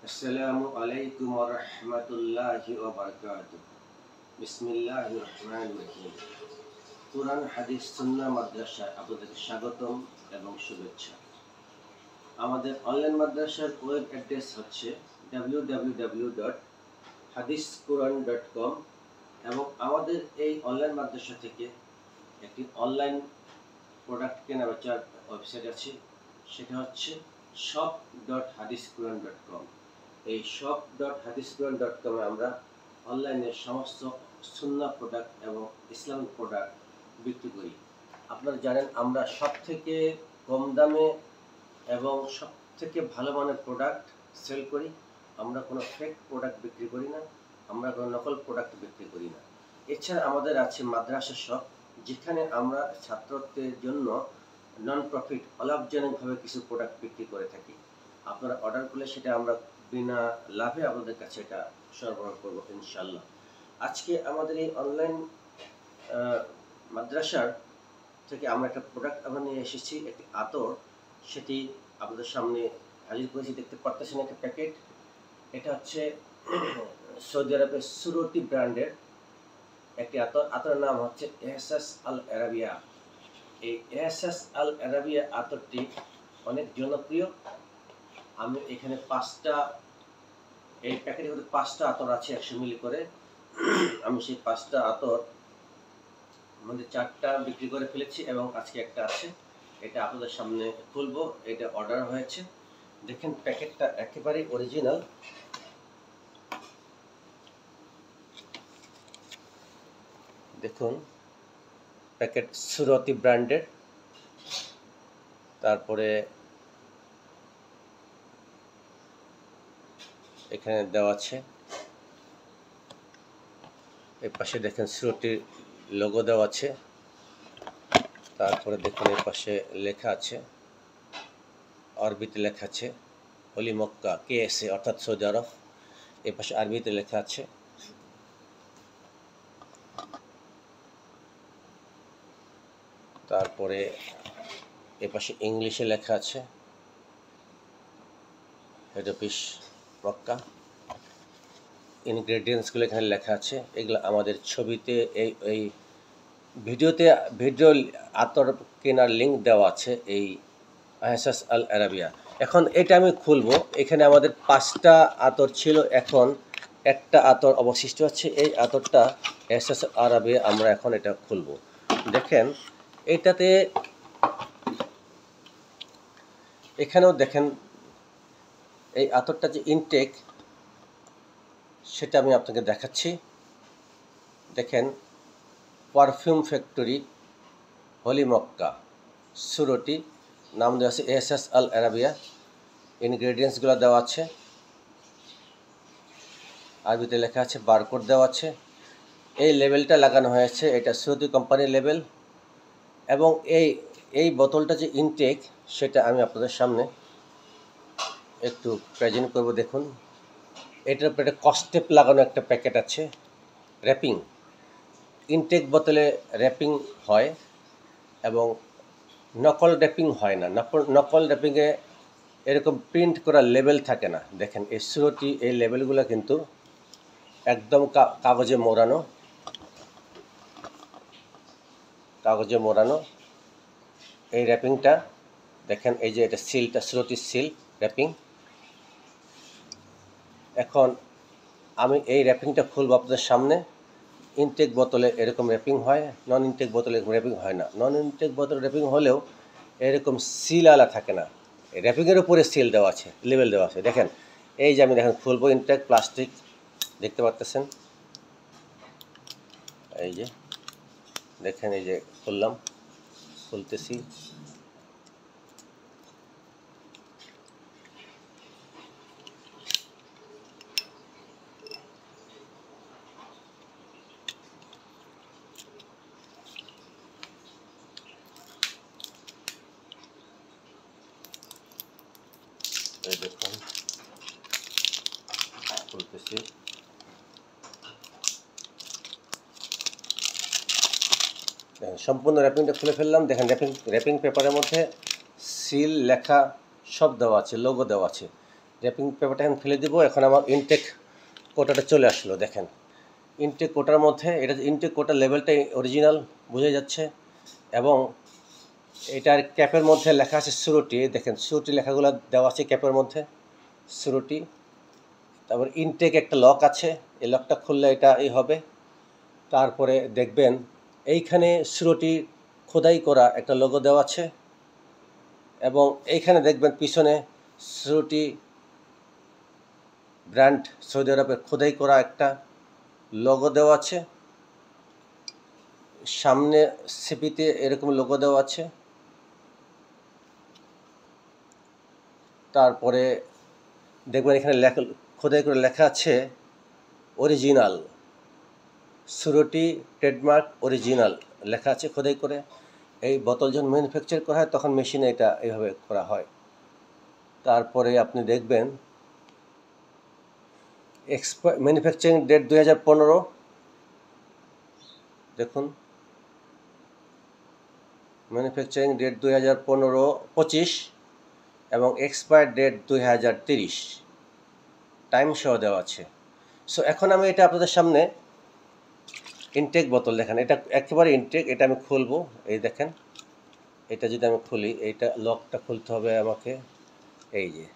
আসসালামু আলাইকুম ওয়া রাহমাতুল্লাহি ওয়া বারাকাতুহু। বিসমিল্লাহির রহমানির রহিম। কুরআন হাদিস সুন্নাহ মাদ্রাসায় আপনাদেরকে স্বাগতম এবং শুভেচ্ছা। আমাদের অনলাইন মাদ্রাসার ওয়েব অ্যাড্রেস হচ্ছে www.hadisquran.com এবং আমাদের এই অনলাইন মাদ্রাসা থেকে একটি অনলাইন প্রোডাক্ট কেনাবেচার ওয়েবসাইট আছে, সেটা হচ্ছে shop.hadisquran.com। এই shop.hadisquran.com-এ আমরা অনলাইনে সমস্ত সুন্নাহ প্রোডাক্ট এবং ইসলামিক প্রোডাক্ট বিক্রি করি। আপনারা জানেন আমরা সব থেকে কম দামে এবং সব থেকে ভালো মানের প্রোডাক্ট সেল করি। আমরা কোনো ফেক প্রোডাক্ট বিক্রি করি না, আমরা কোনো নকল প্রোডাক্ট বিক্রি করি না। এছাড়া আমাদের আছে মাদ্রাসা শপ, যেখানে আমরা ছাত্রদের জন্য নন প্রফিট অলাভজনকভাবে কিছু প্রোডাক্ট বিক্রি করে থাকি। আপনারা অর্ডার করলে সেটা আমরা বিনা লাভে আপনাদের কাছে এটা সরবরাহ করবো ইনশাল্লাহ। আজকে আমাদের এই অনলাইন মাদ্রাসার থেকে আমরা একটা প্রোডাক্ট আমরা নিয়ে এসেছি, একটি আতর। সেটি আপনাদের সামনে হাজির করেছি, দেখতে পারতেছেন একটা প্যাকেট। এটা হচ্ছে সৌদি আরবের সুরতি ব্র্যান্ডের একটি আতর। আতরের নাম হচ্ছে এহসাস আল আরাবিয়া। এই এহসাস আল আরাবিয়া আতরটি অনেক জনপ্রিয়। আমি এখানে এই প্যাকেটের মধ্যে 5টা আতর আছে 100 মিলি করে। আমি সেই 5টা আতর মধ্যে 4টা বিক্রি করে ফেলেছি এবং আজকে একটা আছে, এটা আপনাদের সামনে খুলবো। এটা অর্ডার হয়েছে। দেখেন প্যাকেটটা একেবারে অরিজিনাল। দেখুন প্যাকেট সুরতি ব্র্যান্ডের। তারপরে এখানে দেওয়া আছে, এই পাশে দেখেন সুরতির লোগো দেওয়া আছে। তারপরে দেখুন এই পাশে লেখা আছে, আরবিতে লেখা আছে হলি মক্কা KSA অর্থাৎ সৌদি আরব। এই পাশে আরবিতে লেখা আছে। তারপরে এ পাশে ইংলিশে লেখা আছে হেড অফিস মক্কা। ইনগ্রেডিয়েন্টসগুলো এখানে লেখা আছে। এগুলো আমাদের ছবিতে এই ভিডিও আতর কেনার লিঙ্ক দেওয়া আছে, এই এহসাস আল আরাবিয়া। এখন এটা আমি খুলবো। এখানে আমাদের 5টা আতর ছিল, এখন একটা আতর অবশিষ্ট আছে। এই আতরটা এহসাস আল আরাবিয়া, আমরা এখন এটা খুলবো। দেখেন এইটাতে, এখানেও দেখেন এই আতরটা যে ইনটেক, সেটা আমি আপনাকে দেখাচ্ছি। দেখেন পারফিউম ফ্যাক্টরি হলি মক্কা সুরতি, নাম দেওয়া আছে এহসাস আল আরাবিয়া। ইনগ্রেডিয়েন্টসগুলো দেওয়া আছে, আরবিতে লেখা আছে, বারকোড দেওয়া আছে। এই লেবেলটা লাগানো হয়েছে, এটা সুরতি কোম্পানির লেবেল। এবং এই বোতলটা যে ইনটেক, সেটা আমি আপনাদের সামনে একটু প্রেজেন্ট করব। দেখুন এটার উপরে একটা কস্টেপ লাগানো একটা প্যাকেট আছে, র্যাপিং। ইনটেক বোতলে র্যাপিং হয় এবং নকল র্যাপিং হয় না। নকল র্যাপিংয়ে এরকম প্রিন্ট করা লেবেল থাকে না। দেখেন এই সুরতি, এই লেবেলগুলো কিন্তু একদম কাগজে মোড়ানো। এই র্যাপিংটা দেখেন, এই যে এটা সিলটা সুরতির সিল র্যাপিং। এখন আমি এই র্যাপিংটা খুলব আপনাদের সামনে। ইনটেক বোতলে এরকম র্যাপিং হয়, নন ইনটেক বোতলে এরকম র্যাপিং হয় না। নন ইনটেক বোতলে র্যাপিং হলেও এরকম সিল আলা থাকে না, র্যাপিংয়ের উপরে সিল দেওয়া আছে, লেবেল দেওয়া আছে। দেখেন এই যে আমি দেখেন খুলবো, ইনটেক প্লাস্টিক দেখতে পাচ্ছেন। এই যে দেখেন, এই যে খুলতেছি। এই দেখুন খুলতেছি। সম্পূর্ণ র্যাপিংটা খুলে ফেললাম। দেখেন র্যাপিং পেপারের মধ্যে সিল লেখা সব দেওয়া আছে, লোগো দেওয়া আছে। র্যাপিং পেপারটা এখন ফেলে দিব। এখন আমার ইনটেক কোটাটা চলে আসলো। দেখেন ইনটেক কোটার মধ্যে এটা ইনটেক কোটার লেভেলটা অরিজিনাল বোঝা যাচ্ছে, এবং এটার ক্যাপের মধ্যে লেখা আছে সুরুটি। দেখেন সুরুটি লেখাগুলো দেওয়া আছে ক্যাপের মধ্যে, সুরুটি। তারপর ইনটেক একটা লক আছে, এই লকটা খুললে এটা এই হবে। তারপরে দেখবেন এইখানে সুরুটি খোদাই করা একটা লোগো দেওয়া আছে, এবং এইখানে দেখবেন পিছনে সুরুটি ব্র্যান্ড সৌদি আরবের খোদাই করা একটা লোগো দেওয়া আছে। সামনে সিপিতে এরকম লোগো দেওয়া আছে। তারপরে দেখবেন এখানে লেখা খোদাই করে লেখা আছে অরিজিনাল, সুরুটি ট্রেডমার্ক অরিজিনাল লেখা আছে খোদাই করে। এই বোতল যখন ম্যানুফ্যাকচার করা হয় তখন মেশিনে এটা এইভাবে করা হয়। তারপরে আপনি দেখবেন ম্যানুফ্যাকচারিং ডেট 2015, দেখুন ম্যানুফ্যাকচারিং ডেট 2015-25, এবং এক্সপায়ার ডেট 2030, টাইম সহ দেওয়া আছে। সো এখন আমি এটা আপনাদের সামনে ইনটেক বোতল দেখেন, এটা একেবারে ইনটেক। এটা আমি খুলবো, এই দেখেন এটা যদি আমি খুলি, এইটা লকটা খুলতে হবে আমাকে। এই যে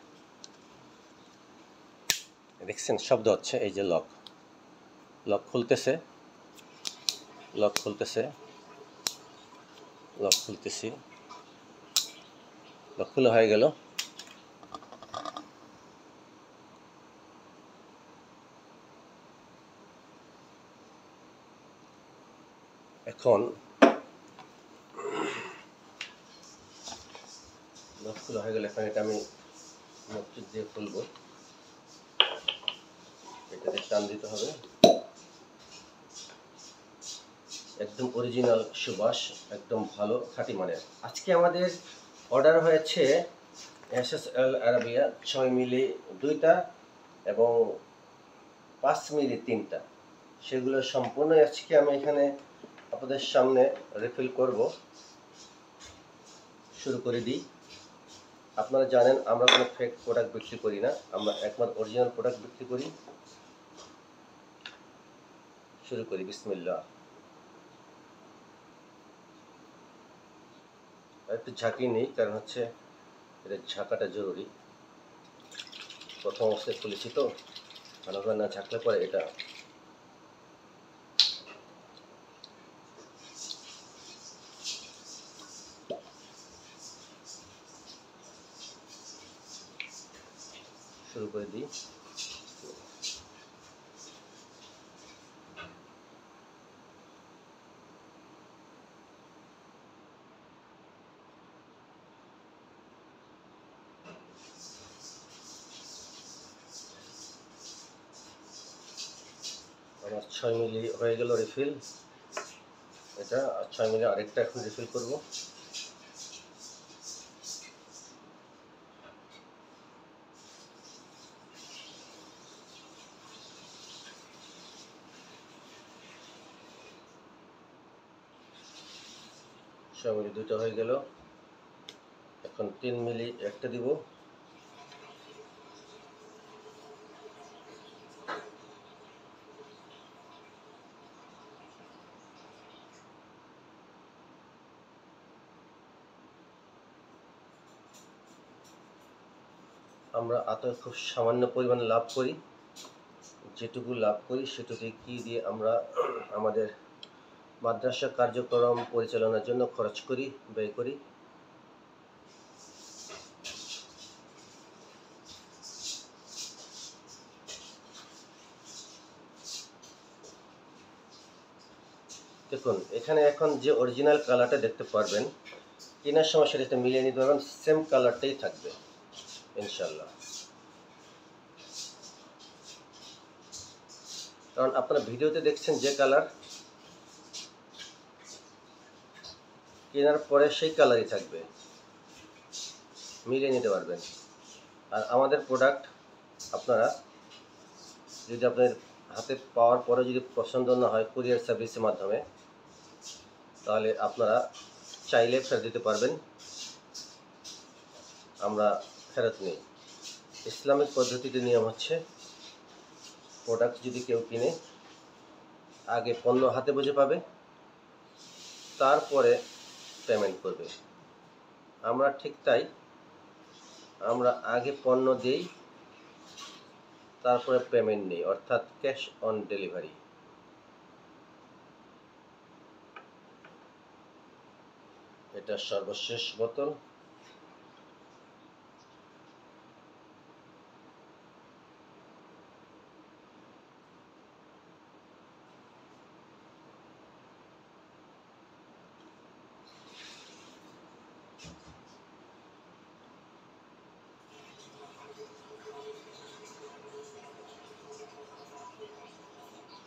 দেখছেন শব্দ হচ্ছে, এই যে লক খুলতেছে, লক খুলতেছি, লক খোলা হয়ে গেল। এখন লক খোলা হয়ে গেলে এখন এটা আমি মসজিদ দিয়ে খুলবো। এটাতে টান দিতে হবে, একদম অরিজিনাল সুবাস, একদম ভালো খাঁটি মানের। আজকে আমাদের অর্ডার হয়েছে এসএস আল আরাবিয়া 6 মিলি 2টা এবং 5 মিলি 3টা। সেগুলো সম্পূর্ণ আজকে আমি এখানে আপনাদের সামনে রিফিল করব। শুরু করে দিই। আপনারা জানেন আমরা কোনো ফেক প্রোডাক্ট বিক্রি করি না, আমরা একমাত্র অরিজিনাল প্রোডাক্ট বিক্রি করি। শুরু করি, বিসমিল্লাহ। একটু ঝাঁকিয়ে নেই, কারণ হচ্ছে এটা ঝাঁকাটা জরুরি। প্রথম অবস্থায় খুলেছি তো, ভালো করে না ঝাঁকলে পরে এটা শুরু করে দিই। আমার 6 মিলি হয়ে গেল রিফিল, এটা 6 মিলি আরেকটা এখন রিফিল করব। ছয় মিলি 2টা হয়ে গেল, এখন 3 মিলি একটা দিব। আমরা খুব সামান্য পরিমাণে লাভ করি, যেটুকু লাভ করি সেটুকু কি দিয়ে আমরা আমাদের মাদ্রাসা কার্যক্রম পরিচালনার জন্য খরচ করি, ব্যয় করি। দেখুন এখানে এখন যে অরিজিনাল কালারটা দেখতে পারবেন, কেনার সময় সেটা মিলিয়ে নিতে পারবেন, সেম কালারটাই থাকবে ইনশাল্লাহ। কারণ আপনারা ভিডিওতে দেখছেন যে কালার, কেনার পরে সেই কালারই থাকবে, মিলিয়ে নিতে পারবেন। আর আমাদের প্রোডাক্ট আপনারা যদি আপনার হাতে পাওয়ার পরে যদি পছন্দ না হয় কুরিয়ার সার্ভিসের মাধ্যমে, তাহলে আপনারা চাইলে ফেরত দিতে পারবেন, আমরা ফেরত নিই। ইসলামিক পদ্ধতিতে নিয়ম হচ্ছে, প্রোডাক্ট যদি কেউ কিনে আগে পণ্য হাতে বুঝে পাবে, তারপরে পেমেন্ট করবে। আমরা ঠিক তাই, আমরা আগে পণ্য দিই, তারপরে পেমেন্ট নেই, অর্থাৎ ক্যাশ অন ডেলিভারি। এটা সর্বশেষ বোতল।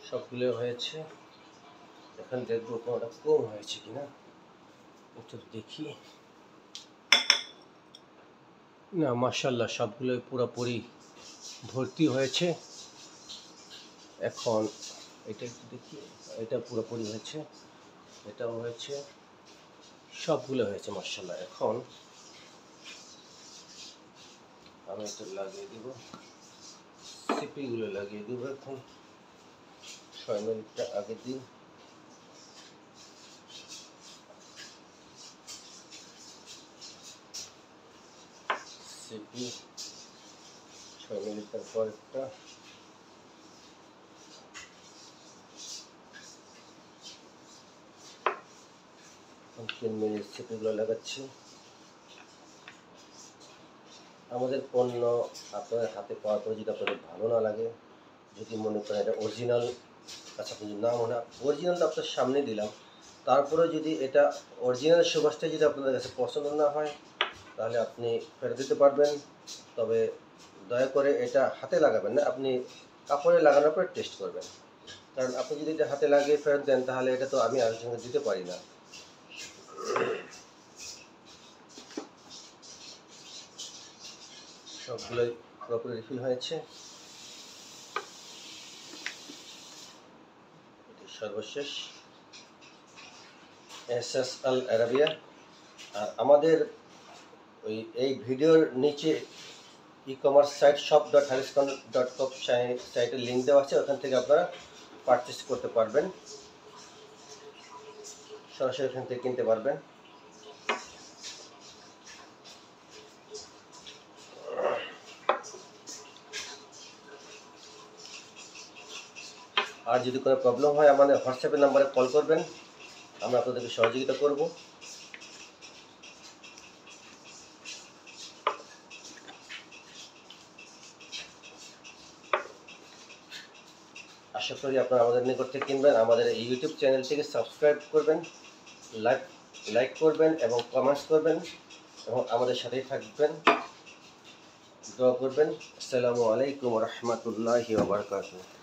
সবগুলো হয়েছে, এখন দেখবো কোনটা কম হয়েছে কিনা, একটু দেখি। না, মাশাআল্লাহ সবগুলোই পুরোপুরি ভর্তি হয়েছে। এখন এটা একটু দেখি, এটা পুরোপুরি হয়েছে, এটাও হয়েছে, সবগুলো হয়েছে মাশাআল্লাহ। এখন আমি এটা লাগিয়ে দিব, সিপিগুলো লাগিয়ে দিব। এখন 6 মিনিটটা আগে দিন। সিপি 6 মিনিটের পর একটা, এখন 3 মিনিট সিপিগুলো লাগাচ্ছি। আমাদের পণ্য আপনাদের হাতে পাওয়ার পরে যদি আপনাদের ভালো না লাগে, যদি মনে করেন এটা অরিজিনাল, আচ্ছা আপনি যদি না মনে হয় অরিজিনালটা আপনার সামনে দিলাম, তারপরে যদি এটা অরিজিনাল সুবাসটা যদি আপনাদের কাছে পছন্দ না হয়, তাহলে আপনি ফেরত দিতে পারবেন। তবে দয়া করে এটা হাতে লাগাবেন না, আপনি কাপড়ে লাগানোর পরে টেস্ট করবেন। কারণ আপনি যদি এটা হাতে লাগিয়ে ফেরত দেন, তাহলে এটা তো আমি আরেকজনকে দিতে পারি না। সবগুলোই পুরোপুরি রিফিল হয়েছে। সর্বশেষ এসএস আল আরাবিয়া। আর আমাদের এই ভিডিওর নিচে ই-কমার্স সাইট shop.harriscoin.com সাইটের লিঙ্ক দেওয়া আছে, ওখান থেকে আপনারা পারচেস করতে পারবেন, সরাসরি ওখান থেকে কিনতে পারবেন। আর যদি কোনো প্রবলেম হয় আমাদের হোয়াটসঅ্যাপের নাম্বারে কল করবেন, আমরা আপনাদেরকে সহযোগিতা করব। আশা করি আপনারা আমাদের নিকট থেকে কিনবেন। আমাদের এই ইউটিউব চ্যানেলটিকে সাবস্ক্রাইব করবেন, লাইক করবেন এবং কমেন্টস করবেন, এবং আমাদের সাথেই থাকবেন, দোয়া করবেন। আসসালামু আলাইকুম ওয়া রাহমাতুল্লাহি ওয়া বারাকাতুহু।